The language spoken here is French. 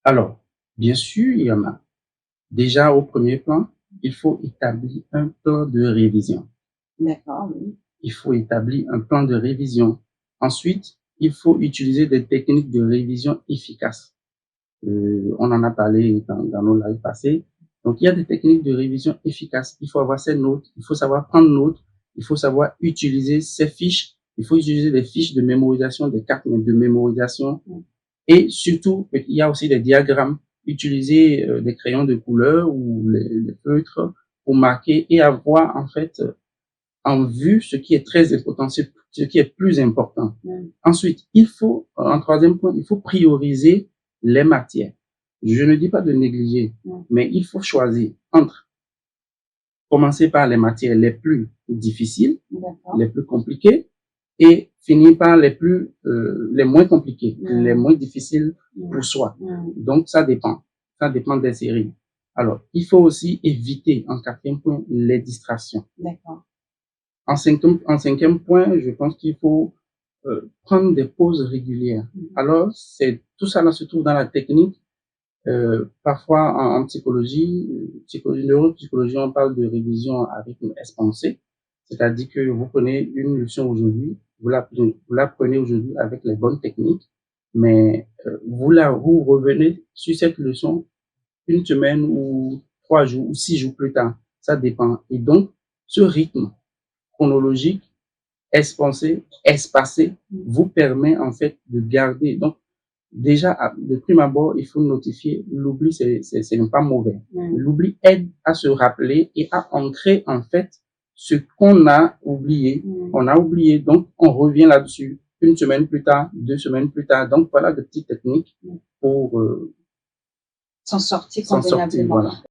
Alors, bien sûr, il y en a. Déjà, au premier plan, il faut établir un plan de révision. D'accord, oui. Il faut établir un plan de révision. Ensuite, il faut utiliser des techniques de révision efficaces. On en a parlé dans nos lives passés. Donc, il y a des techniques de révision efficaces. Il faut avoir ses notes, il faut savoir prendre note, il faut savoir utiliser ses fiches, il faut utiliser des fiches de mémorisation, des cartes de mémorisation. Et surtout, il y a aussi des diagrammes. Utiliser des crayons de couleur ou les feutres pour marquer et avoir en fait en vue ce qui est très important, ce qui est plus important. Ensuite, il faut, en troisième point, il faut prioriser les matières. Je ne dis pas de négliger, mais il faut choisir entre commencer par les matières les plus difficiles, les plus compliquées, et finir par les moins compliquées, les moins difficiles pour soi. Donc, ça dépend des séries. Alors, il faut aussi éviter, en quatrième point, les distractions. D'accord. En cinquième point, je pense qu'il faut prendre des pauses régulières. Alors, tout ça là se trouve dans la technique. Parfois, en psychologie, neuropsychologie, on parle de révision à rythme espacé. C'est-à-dire que vous prenez une leçon aujourd'hui, vous l'apprenez aujourd'hui avec les bonnes techniques, mais vous revenez sur cette leçon une semaine ou 3 jours ou 6 jours plus tard. Ça dépend. Et donc, ce rythme chronologique, espacé, vous permet en fait de garder. Donc, déjà, de prime abord, il faut notifier l'oubli, c'est pas mauvais. L'oubli aide à se rappeler et à ancrer en fait ce qu'on a oublié. On a oublié, donc on revient là-dessus une semaine plus tard, 2 semaines plus tard. Donc voilà de petites techniques pour s'en sortir convenablement. Voilà.